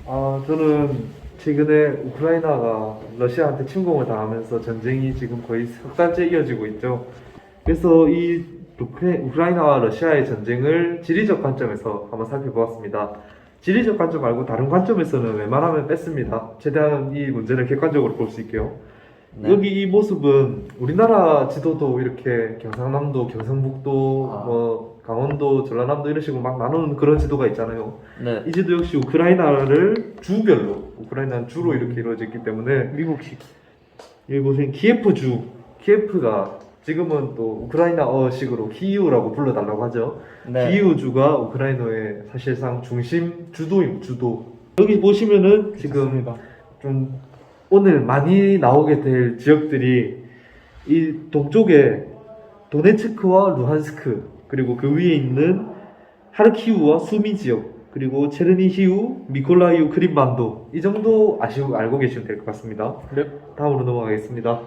저는 최근에 우크라이나가 러시아한테 침공을 당하면서 전쟁이 지금 거의 석 달째 이어지고 있죠. 그래서 이 우크라이나와 러시아의 전쟁을 지리적 관점에서 한번 살펴보았습니다. 지리적 관점 말고 다른 관점에서는 웬만하면 뺐습니다. 최대한 이 문제를 객관적으로 볼 수 있게요. 네. 여기 이 모습은 우리나라 지도도 이렇게 경상남도, 경상북도, 뭐 강원도, 전라남도 이런 식으로 막 나누는 그런 지도가 있잖아요. 네. 이 지도 역시 우크라이나를 주별로, 우크라이나는 주로 이렇게 이루어져 있기 때문에 미국식. 여기 보시면 키예프주, 키예프가 지금은 또 우크라이나어식으로 키이우라고 불러달라고 하죠. 네. 키이우주가 우크라이나의 사실상 중심 주도임, 주도. 여기 보시면은 지금 좋습니다. 좀 오늘 많이 나오게 될 지역들이 이 동쪽에 도네츠크와 루한스크, 그리고 그 위에 있는 하르키우와 수미 지역, 그리고 체르니히우, 미콜라이우, 크림반도, 이 정도 알고 계시면 될 것 같습니다. 네. 다음으로 넘어가겠습니다.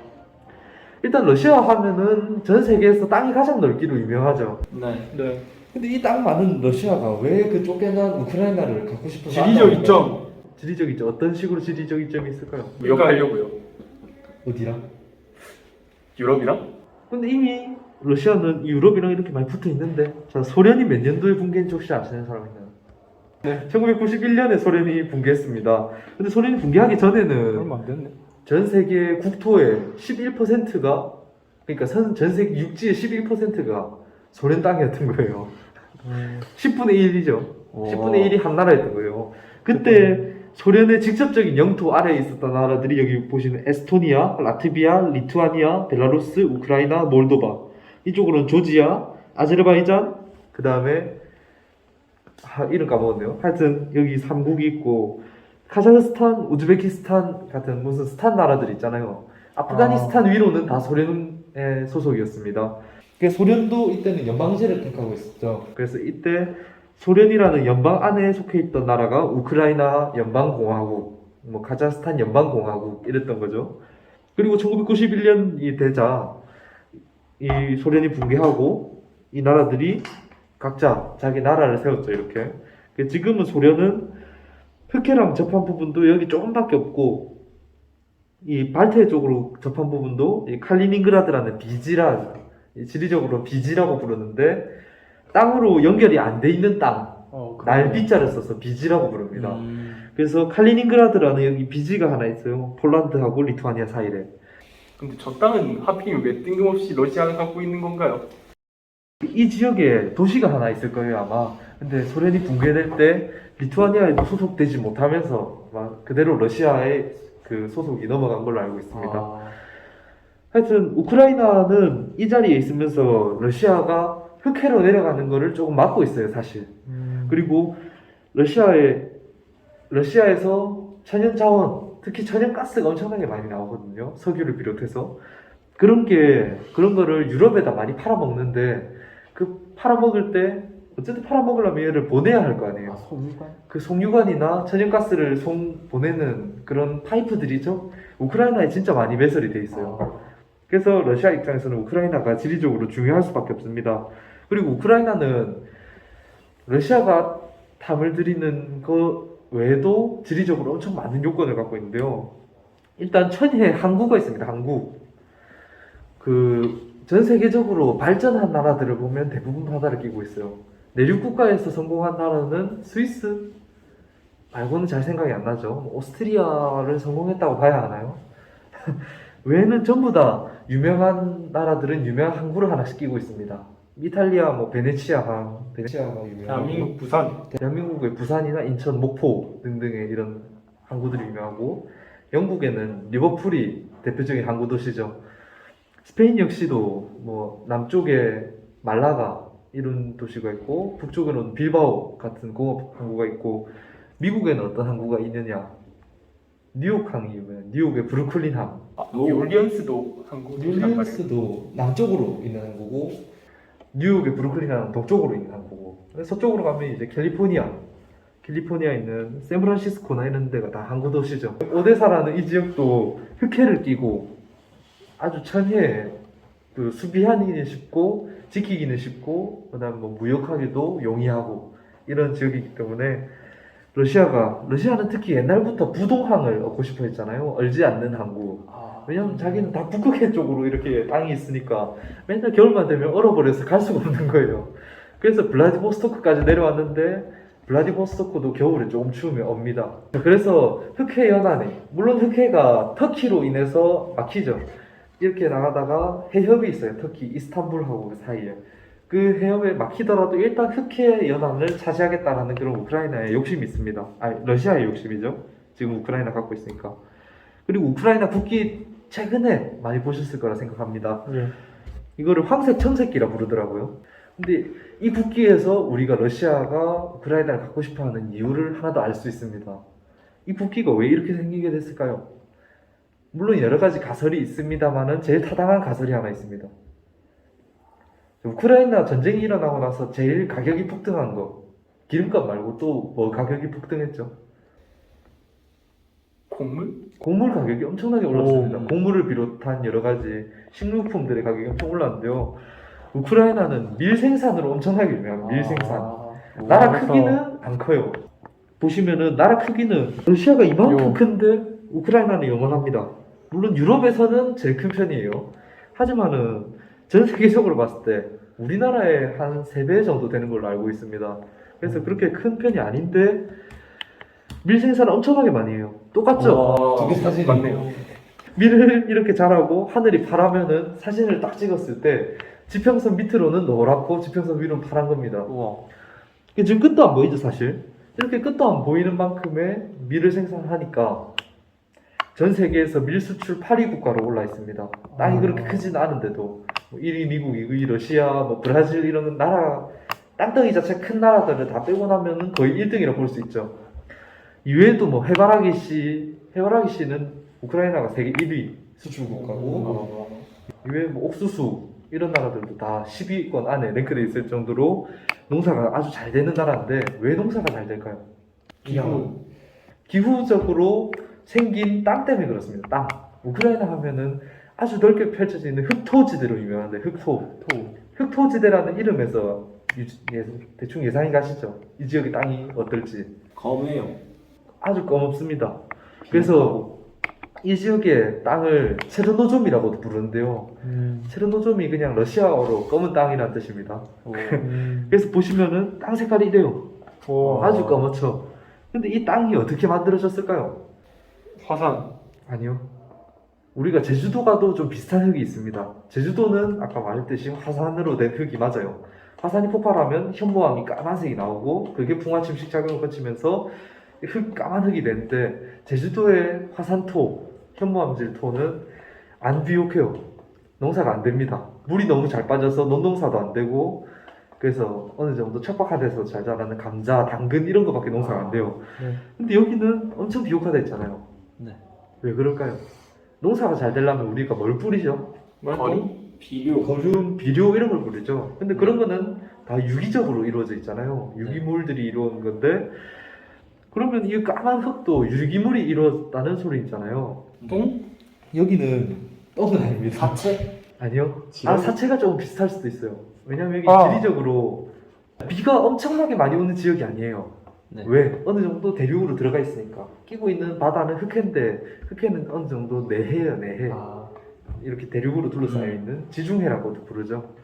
일단 러시아 하면은 전 세계에서 땅이 가장 넓기로 유명하죠. 네. 네. 근데 이 땅 많은 러시아가 왜 그 쫓겨난 우크라이나를 갖고 싶어서 지리적 안나올까요? 이점. 지리적 이점. 어떤 식으로 지리적 이점이 있을까요? 무역하려고요. 어디랑? 유럽이랑? 근데 이미 러시아는 유럽이랑 이렇게 많이 붙어 있는데, 자, 소련이 몇 년도에 붕괴인지 혹시 아시는 사람 있나요? 네. 1991년에 소련이 붕괴했습니다. 근데 소련이 붕괴하기 전에는 얼마 안 됐네. 전 세계 국토의 11%가, 그러니까 전 세계 육지의 11%가 소련 땅이었던 거예요. 10분의 1이죠. 10분의 1이 한 나라였던 거예요. 그때 소련의 직접적인 영토 아래에 있었던 나라들이 여기 보시는 에스토니아, 라트비아, 리투아니아, 벨라루스, 우크라이나, 몰도바. 이쪽으로는 조지아, 아제르바이잔, 그 다음에 이름 까먹었네요. 하여튼 여기 3국이 있고, 카자흐스탄, 우즈베키스탄 같은 무슨 스탄 나라들 있잖아요. 아프가니스탄 위로는 다 소련의 소속이었습니다. 그러니까 소련도 이때는 연방제를 택하고 있었죠. 그래서 이때 소련이라는 연방 안에 속해 있던 나라가 우크라이나 연방공화국, 뭐 카자흐스탄 연방공화국 이랬던 거죠. 그리고 1991년이 되자 이 소련이 붕괴하고 이 나라들이 각자 자기 나라를 세웠죠, 이렇게. 지금은 소련은 흑해랑 접한 부분도 여기 조금밖에 없고, 이 발트해 쪽으로 접한 부분도 이 칼리닝그라드라는 비지라, 지리적으로 비지라고 부르는데, 땅으로 연결이 안 돼 있는 땅, 날비자를 써서 비지라고 부릅니다. 그래서 칼리닝그라드라는 여기 비지가 하나 있어요. 폴란드하고 리투아니아 사이에. 근데 저 땅은 하필 왜 뜬금없이 러시아가 갖고 있는 건가요? 이 지역에 도시가 하나 있을 거예요, 아마. 근데 소련이 붕괴될 때 리투아니아에도 소속되지 못하면서 막 그대로 러시아에 그 소속이 넘어간 걸로 알고 있습니다. 하여튼 우크라이나는 이 자리에 있으면서 러시아가 흑해로 내려가는 거를 조금 막고 있어요, 사실. 그리고 러시아에서 천연 자원, 특히 천연 가스가 엄청나게 많이 나오거든요. 석유를 비롯해서. 그런 거를 유럽에다 많이 팔아먹는데, 그 팔아먹을 때, 어쨌든 팔아먹으려면 얘를 보내야 할 거 아니에요. 소유관? 그 송유관이나 천연가스를 보내는 그런 파이프들이죠. 우크라이나에 진짜 많이 매설이 돼 있어요. 그래서 러시아 입장에서는 우크라이나가 지리적으로 중요할 수밖에 없습니다. 그리고 우크라이나는 러시아가 탐을 들이는 거 외에도 지리적으로 엄청 많은 요건을 갖고 있는데요. 일단 천혜의 항구가 있습니다. 항구. 전 세계적으로 발전한 나라들을 보면 대부분 바다를 끼고 있어요. 내륙 국가에서 성공한 나라는 스위스 말고는 잘 생각이 안 나죠. 오스트리아를 성공했다고 봐야 하나요? 외에는 전부 다 유명한 나라들은 유명한 항구를 하나씩 끼고 있습니다. 이탈리아 베네치아가 유명하고, 대한민국 부산. 대한민국의 부산이나 인천, 목포 등등의 이런 항구들이 유명하고, 영국에는 리버풀이 대표적인 항구 도시죠. 스페인 역시도 남쪽에 말라가 이런 도시가 있고, 북쪽에는 빌바오 같은 공업 항구가 있고, 미국에는 어떤 항구가 있느냐? 뉴욕 항이 유명해요. 뉴욕의 브루클린 항. 뉴올리언스도 한국이란 말이에요. 뉴올리언스도 남쪽으로 있는 항구고, 뉴욕의 브루클린 항은 동쪽으로 있는 항구고, 서쪽으로 가면 이제 캘리포니아에 있는 샌프란시스코나 이런 데가 다 항구 도시죠. 오데사라는 이 지역도 흑해를 끼고 아주 천혜에 수비하기는 쉽고 지키기는 쉽고, 그다음 무역하기도 용이하고 이런 지역이기 때문에 러시아는 특히 옛날부터 부동항을 얻고 싶어 했잖아요. 얼지 않는 항구. 왜냐면 자기는 다 북극해 쪽으로 이렇게 땅이 있으니까 맨날 겨울만 되면 얼어버려서 갈 수가 없는 거예요. 그래서 블라디보스토크까지 내려왔는데 블라디보스토크도 겨울에 조금 추우면 옵니다. 그래서 흑해 연안에, 물론 흑해가 터키로 인해서 막히죠. 이렇게 나가다가 해협이 있어요. 터키 이스탄불하고 그 사이에. 그 해협에 막히더라도 일단 흑해 연안을 차지하겠다라는 그런 우크라이나의 욕심이 있습니다. 아니, 러시아의 욕심이죠. 지금 우크라이나 갖고 있으니까. 그리고 우크라이나 국기 최근에 많이 보셨을 거라 생각합니다. 예. 이거를 황색 청색기라 부르더라고요. 근데 이 국기에서 우리가 러시아가 우크라이나를 갖고 싶어하는 이유를 하나 더 알 수 있습니다. 이 국기가 왜 이렇게 생기게 됐을까요? 물론 여러 가지 가설이 있습니다만은 제일 타당한 가설이 하나 있습니다. 우크라이나 전쟁이 일어나고 나서 제일 가격이 폭등한 거, 기름값 말고 또 뭐 가격이 폭등했죠? 곡물 가격이 엄청나게 올랐습니다. 곡물을 비롯한 여러 가지 식료품들의 가격이 엄청 올랐는데요. 우크라이나는 밀 생산으로 엄청나게 유명합니다. 밀 생산. 나라 크기는 안 커요. 보시면은 나라 크기는 러시아가 이만큼 큰데 우크라이나는 영원합니다. 물론 유럽에서는 제일 큰 편이에요. 하지만은 전 세계적으로 봤을 때 우리나라의 한 3배 정도 되는 걸로 알고 있습니다. 그래서 그렇게 큰 편이 아닌데 밀 생산을 엄청나게 많이 해요. 똑같죠? 두 개 사진이 맞네요. 밀을 이렇게 자라고 하늘이 파라면은 사진을 딱 찍었을 때 지평선 밑으로는 노랗고 지평선 위로는 파란 겁니다. 우와. 지금 끝도 안 보이죠, 사실? 이렇게 끝도 안 보이는 만큼의 밀을 생산하니까 전 세계에서 밀 수출 8위 국가로 올라 있습니다. 땅이 그렇게 크지는 않은데도 1위 미국, 2위 러시아, 뭐 브라질 이런 나라 땅덩이 자체 큰 나라들을 다 빼고 나면은 거의 1등이라고 볼 수 있죠. 이외에도 뭐 해바라기 씨는 우크라이나가 세계 1위 수출 국가고 이외에 뭐 옥수수 이런 나라들도 다 10위권 안에 랭크되어 있을 정도로 농사가 아주 잘 되는 나라인데 왜 농사가 잘 될까요? 기후적으로 생긴 땅 때문에 그렇습니다. 땅. 우크라이나 하면은 아주 넓게 펼쳐져 있는 흑토지대로 유명한데 흑토지대라는 이름에서 대충 예상이 가시죠? 이 지역의 땅이 어떨지. 검해요. 아주 검습니다. 그래서 이 지역의 땅을 체르노좀이라고도 부르는데요. 체르노좀이 그냥 러시아어로 검은 땅이라는 뜻입니다. 그래서 보시면은 땅 색깔이 이래요. 아주 검었죠. 근데 이 땅이 어떻게 만들어졌을까요? 화산. 아니요. 우리가 제주도 가도 좀 비슷한 흙이 있습니다. 제주도는 아까 말했듯이 화산으로 된 흙이 맞아요. 화산이 폭발하면 현무암이 까만색이 나오고 그게 풍화침식 작용을 거치면서 까만 흙이 되는데 제주도의 화산토, 현무암질토는 안 비옥해요. 농사가 안 됩니다. 물이 너무 잘 빠져서 논농사도 안 되고 그래서 어느 정도 척박한 데서 잘 자라는 감자, 당근 이런 거밖에 농사가 안 돼요. 근데 여기는 엄청 비옥하다 했잖아요. 네. 왜 그럴까요? 농사가 잘 되려면 우리가 뭘 뿌리죠? 비료. 거름, 비료 이런 걸 뿌리죠. 근데 그런 거는 다 유기적으로 이루어져 있잖아요. 유기물들이 이루어진 건데 그러면 이 까만 흙도 유기물이 이루어졌다는 소리 있잖아요. 똥? 여기는 똥은 아닙니다. 사체? 아니요. 지렁이? 사체가 조금 비슷할 수도 있어요. 왜냐면 여기 지리적으로 비가 엄청나게 많이 오는 지역이 아니에요. 네. 왜? 어느 정도 대륙으로 들어가 있으니까. 끼고 있는 바다는 흑해인데 흑해는 어느 정도 내해예요, 내해. 이렇게 대륙으로 둘러싸여 있는 지중해라고도 부르죠.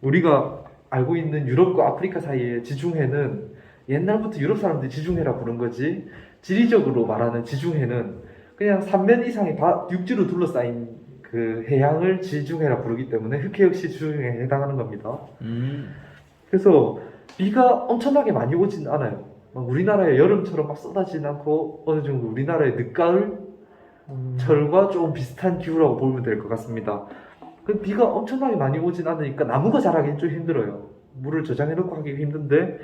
우리가 알고 있는 유럽과 아프리카 사이의 지중해는 옛날부터 유럽 사람들이 지중해라 부른 거지 지리적으로 말하는 지중해는 그냥 3면 이상의 육지로 둘러싸인 그 해양을 지중해라 부르기 때문에 흑해 역시 지중해에 해당하는 겁니다. 그래서 비가 엄청나게 많이 오진 않아요. 막 우리나라의 여름처럼 막 쏟아지진 않고 어느 정도 우리나라의 늦가을 철과 조금 비슷한 기후라고 보면 될 것 같습니다. 그 비가 엄청나게 많이 오진 않으니까 나무가 자라기는 좀 힘들어요. 물을 저장해 놓고 하기 힘든데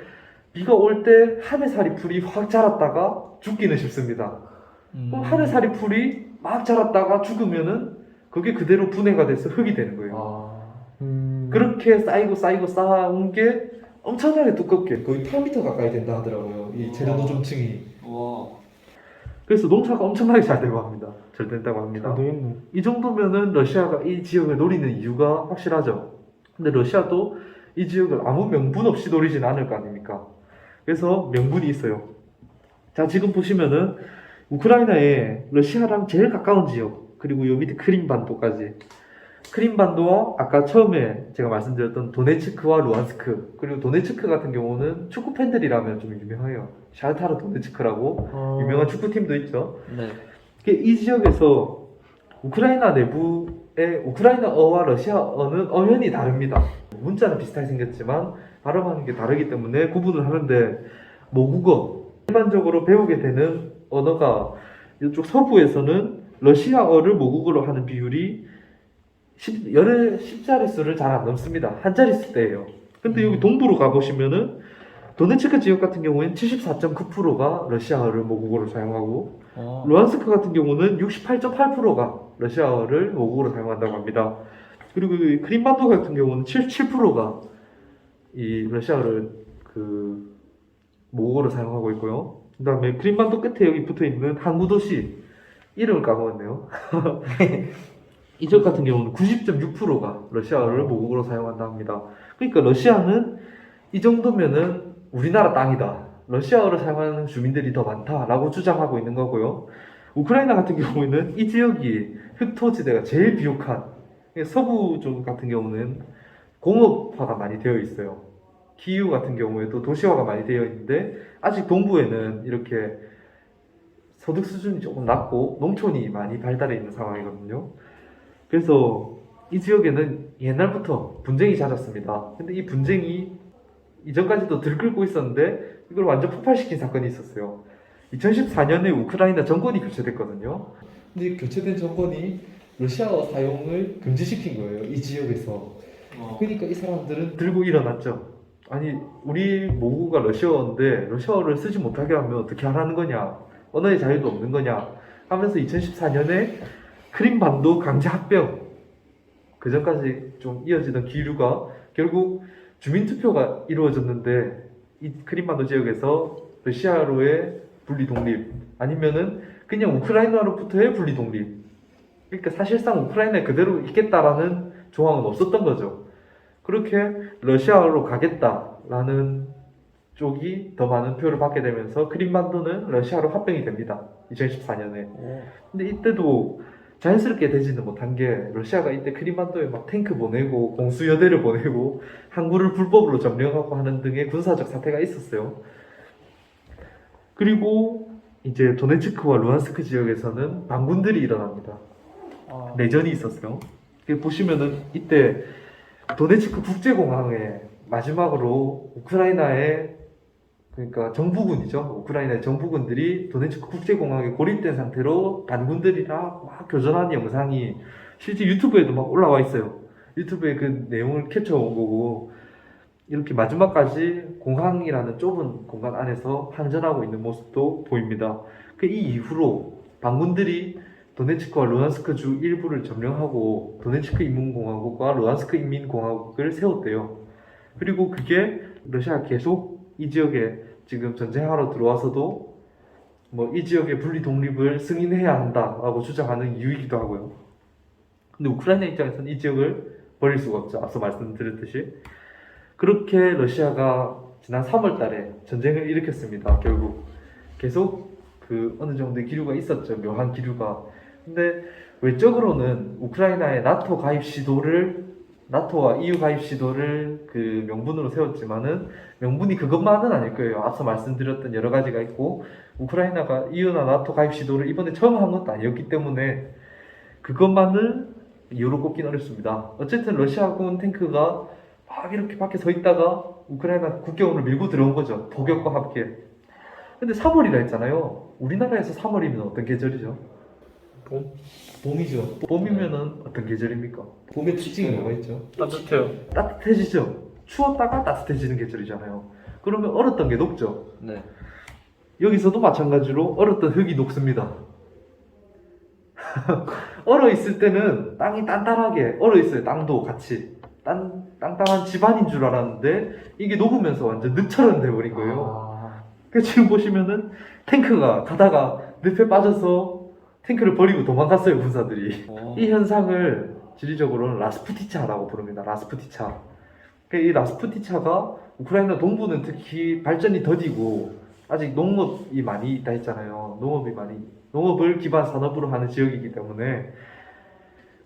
비가 올 때 하늘살이 풀이 확 자랐다가 죽기는 쉽습니다. 그럼 하늘살이 풀이 막 자랐다가 죽으면은 그게 그대로 분해가 돼서 흙이 되는 거예요. 그렇게 쌓이고 쌓아온 게 엄청나게 두껍게 거의 8m 가까이 된다 하더라고요. 이 체르노좀층이. 그래서 농사가 엄청나게 잘 되고 합니다. 잘 된다고 합니다. 이 정도면은 러시아가 이 지역을 노리는 이유가 확실하죠. 근데 러시아도 이 지역을 아무 명분 없이 노리진 않을 거 아닙니까? 그래서 명분이 있어요. 자, 지금 보시면은 우크라이나에 러시아랑 제일 가까운 지역, 그리고 요 밑에 크림반도까지. 크림반도와 아까 처음에 제가 말씀드렸던 도네츠크와 루안스크, 그리고 도네츠크 같은 경우는 축구 팬들이라면 좀 유명해요. 샤르타르 도네츠크라고 유명한 축구팀도 있죠. 네. 이 지역에서 우크라이나 내부의 우크라이나어와 러시아어는 엄연히 다릅니다. 문자는 비슷하게 생겼지만 발음하는 게 다르기 때문에 구분을 하는데, 모국어 일반적으로 배우게 되는 언어가 이쪽 서부에서는 러시아어를 모국어로 하는 비율이 열의 10자릿수를 잘 안 넘습니다. 한 자릿수대예요. 근데 여기 동부로 가보시면은 도네츠크 지역 같은 경우에는 74.9%가 러시아어를 모국어로 사용하고, 루안스크 같은 경우는 68.8%가 러시아어를 모국어로 사용한다고 합니다. 그리고 이 크림반도 같은 경우는 77%가 이 러시아어를 모국어로 사용하고 있고요. 그 다음에 크림반도 끝에 여기 붙어 있는 항구 도시 이름을 까먹었네요. 이 지역 같은 경우는 90.6%가 러시아어를 모국어로 사용한다 합니다. 그러니까 러시아는 이 정도면은 우리나라 땅이다, 러시아어를 사용하는 주민들이 더 많다라고 주장하고 있는 거고요. 우크라이나 같은 경우에는 이 지역이 흑토지대가 제일 비옥한, 서부 쪽 같은 경우는 공업화가 많이 되어 있어요. 키이우 같은 경우에도 도시화가 많이 되어 있는데, 아직 동부에는 이렇게 소득 수준이 조금 낮고 농촌이 많이 발달해 있는 상황이거든요. 그래서 이 지역에는 옛날부터 분쟁이 잦았습니다. 근데 이 분쟁이 이전까지도 들끓고 있었는데 이걸 완전 폭발시킨 사건이 있었어요. 2014년에 우크라이나 정권이 교체됐거든요. 근데 이 교체된 정권이 러시아어 사용을 금지시킨 거예요, 이 지역에서. 그러니까 이 사람들은 들고 일어났죠. 아니, 우리 모국어가 러시아어인데 러시아어를 쓰지 못하게 하면 어떻게 하라는 거냐, 언어의 자유도 없는 거냐 하면서 2014년에 크림반도 강제 합병, 그 전까지 좀 이어지던 기류가 결국 주민투표가 이루어졌는데, 이 크림반도 지역에서 러시아로의 분리 독립 아니면은 그냥 우크라이나로부터의 분리 독립, 그러니까 사실상 우크라이나에 그대로 있겠다라는 조항은 없었던 거죠. 그렇게 러시아로 가겠다라는 쪽이 더 많은 표를 받게 되면서 크림반도는 러시아로 합병이 됩니다, 2014년에. 근데 이때도 자연스럽게 되지는 못한 게, 러시아가 이때 크림반도에 막 탱크 보내고 공수여대를 보내고 항구를 불법으로 점령하고 하는 등의 군사적 사태가 있었어요. 그리고 이제 도네츠크와 루안스크 지역에서는 반군들이 일어납니다. 내전이 있었어요. 보시면은 이때 도네츠크 국제공항에 마지막으로 우크라이나의, 그러니까 정부군이죠, 우크라이나의 정부군들이 도네츠크 국제공항에 고립된 상태로 반군들이랑 막 교전하는 영상이 실제 유튜브에도 막 올라와 있어요. 유튜브에 그 내용을 캡처한 거고, 이렇게 마지막까지 공항이라는 좁은 공간 안에서 항전하고 있는 모습도 보입니다. 이 이후로 반군들이 도네츠크와 루안스크 주 일부를 점령하고 도네츠크 인민공화국과 루안스크 인민공화국을 세웠대요. 그리고 그게 러시아가 계속 이 지역에 지금 전쟁하러 들어와서도 뭐 이 지역의 분리 독립을 승인해야 한다라고 주장하는 이유이기도 하고요. 근데 우크라이나 입장에서는 이 지역을 버릴 수가 없죠. 앞서 말씀드렸듯이. 그렇게 러시아가 지난 3월 달에 전쟁을 일으켰습니다. 결국 계속 어느 정도의 기류가 있었죠. 묘한 기류가. 근데 외적으로는 우크라이나의 나토 가입 시도를, 나토와 EU 가입 시도를 명분으로 세웠지만은 명분이 그것만은 아닐 거예요. 앞서 말씀드렸던 여러 가지가 있고, 우크라이나가 EU나 나토 가입 시도를 이번에 처음 한 것도 아니었기 때문에 그것만을 이유로 꼽긴 어렵습니다. 어쨌든 러시아군 탱크가 막 이렇게 밖에 서 있다가 우크라이나 국경으로 밀고 들어온 거죠. 포격과 함께. 근데 3월이라 했잖아요. 우리나라에서 3월이면 어떤 계절이죠? 봄이죠. 봄이면은 어떤 계절입니까? 봄의 특징이 뭐가 있죠? 따뜻해요. 따뜻해지죠. 추웠다가 따뜻해지는 계절이잖아요. 그러면 얼었던 게 녹죠. 네. 여기서도 마찬가지로 얼었던 흙이 녹습니다. 얼어 있을 때는 땅이 단단하게 얼어 있어요. 땅도 같이 땅땅한 집안인 줄 알았는데 이게 녹으면서 완전 늪처럼 돼버린 거예요. 그러니까 지금 보시면은 탱크가 가다가 늪에 빠져서 탱크를 버리고 도망갔어요, 군사들이. 이 현상을 지리적으로는 라스푸티차라고 부릅니다. 라스푸티차. 이 라스푸티차가 우크라이나 동부는 특히 발전이 더디고 아직 농업이 많이 있다 했잖아요. 농업을 기반 산업으로 하는 지역이기 때문에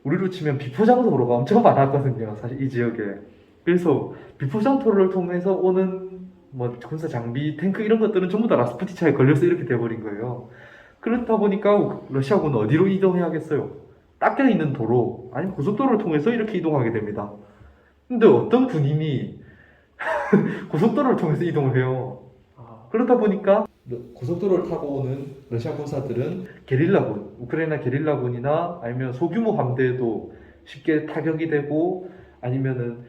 우리로 치면 비포장도로가 엄청 많았거든요. 사실 이 지역에. 그래서 비포장도로를 통해서 오는 뭐 군사 장비, 탱크 이런 것들은 전부 다 라스푸티차에 걸려서 이렇게 돼버린 거예요. 그렇다 보니까 러시아군은 어디로 이동해야겠어요? 닦여 있는 도로, 아니면 고속도로를 통해서 이렇게 이동하게 됩니다. 근데 어떤 군인이 고속도로를 통해서 이동을 해요. 그러다 보니까 고속도로를 타고 오는 러시아 군사들은 게릴라군, 우크라이나 게릴라군이나 아니면 소규모 함대에도 쉽게 타격이 되고 아니면은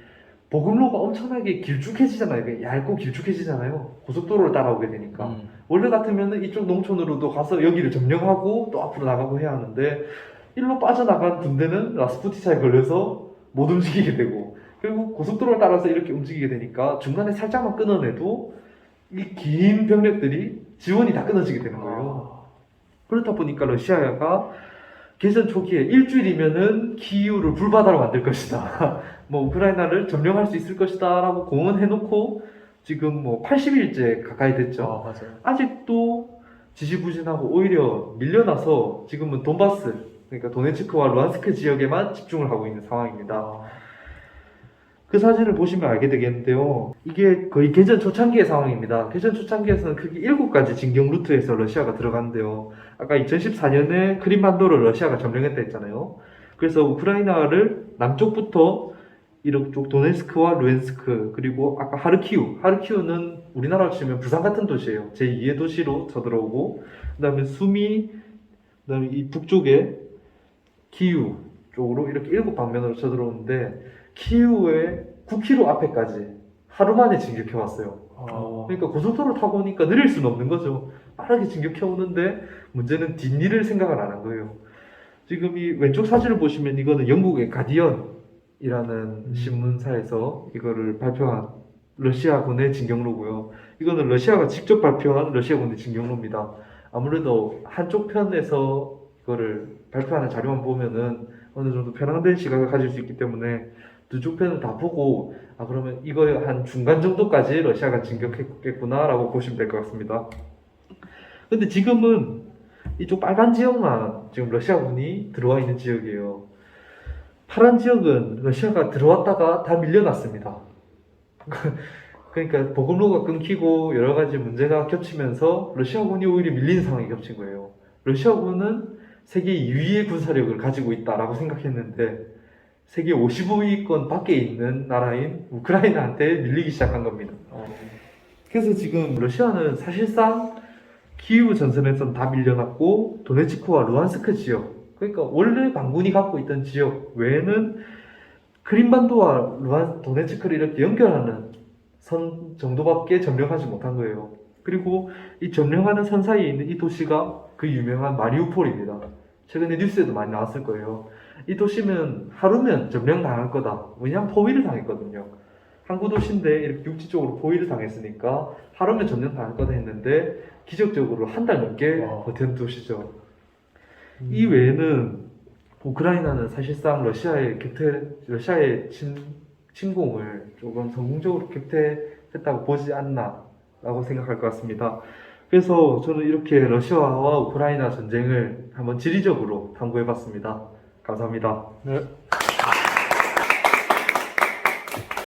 보급로가 엄청나게 길쭉해지잖아요. 얇고 길쭉해지잖아요. 고속도로를 따라오게 되니까. 원래 같으면은 이쪽 농촌으로도 가서 여기를 점령하고 또 앞으로 나가고 해야 하는데 일로 빠져나간 군대는 라스푸티차에 걸려서 못 움직이게 되고 그리고 고속도로를 따라서 이렇게 움직이게 되니까 중간에 살짝만 끊어내도 이 긴 병력들이 지원이 다 끊어지게 되는 거예요. 그렇다 보니까 러시아가 개전 초기에 일주일이면은 키이우를 불바다로 만들 것이다. 뭐 우크라이나를 점령할 수 있을 것이다 라고 공언해놓고 지금 뭐 80일째 가까이 됐죠. 맞아요. 아직도 지지부진하고 오히려 밀려나서 지금은 돈바스, 그러니까 도네츠크와 루안스크 지역에만 집중을 하고 있는 상황입니다. 그 사진을 보시면 알게 되겠는데요. 이게 거의 개전 초창기의 상황입니다. 개전 초창기에서는 크게 7가지 진격 루트에서 러시아가 들어갔는데요. 아까 2014년에 크림반도를 러시아가 점령했다 했잖아요. 그래서 우크라이나를 남쪽부터 이쪽 도네스크와 루엔스크 그리고 아까 하르키우는 우리나라로 치면 부산 같은 도시예요. 제2의 도시로 쳐들어오고 그 다음에 수미, 그 다음에 이 북쪽에 키우 쪽으로 이렇게 7방면으로 쳐들어오는데 키우의 9km 앞에까지 하루 만에 진격해 왔어요. 그러니까 고속도로를 타고 오니까 느릴 수는 없는 거죠. 빠르게 진격해 오는데 문제는 뒷일을 생각을 안 한 거예요. 지금 이 왼쪽 사진을 보시면 이거는 영국의 가디언이라는 신문사에서 이거를 발표한 러시아군의 진격로고요. 이거는 러시아가 직접 발표한 러시아군의 진격로입니다. 아무래도 한쪽 편에서 이거를 발표하는 자료만 보면은 어느 정도 편향된 시각을 가질 수 있기 때문에 두 편을 다 보고 그러면 이거 한 중간 정도까지 러시아가 진격했겠구나 라고 보시면 될 것 같습니다. 근데 지금은 이쪽 빨간 지역만 지금 러시아군이 들어와 있는 지역이에요. 파란 지역은 러시아가 들어왔다가 다 밀려났습니다. 그러니까 보급로가 끊기고 여러 가지 문제가 겹치면서 러시아군이 오히려 밀린 상황이 겹친 거예요. 러시아군은 세계 2위의 군사력을 가지고 있다라고 생각했는데 세계 55위권 밖에 있는 나라인 우크라이나한테 밀리기 시작한 겁니다. 그래서 지금 러시아는 사실상 키이우 전선에선 다 밀려났고 도네츠크와 루안스크 지역, 그러니까 원래 반군이 갖고 있던 지역 외에는 크림반도와 도네츠크를 이렇게 연결하는 선 정도밖에 점령하지 못한 거예요. 그리고 이 점령하는 선 사이에 있는 이 도시가 그 유명한 마리우폴입니다. 최근에 뉴스에도 많이 나왔을 거예요. 이 도시는 하루면 점령당할 거다. 왜냐하면 포위를 당했거든요. 항구 도시인데 이렇게 육지 쪽으로 포위를 당했으니까 하루면 점령당할 거다 했는데 기적적으로 한 달 넘게 버틴 도시죠. 이 외에는 우크라이나는 사실상 러시아의 침공을 조금 성공적으로 격퇴했다고 보지 않나 라고 생각할 것 같습니다. 그래서 저는 이렇게 러시아와 우크라이나 전쟁을 한번 지리적으로 탐구해봤습니다. 감사합니다. 네.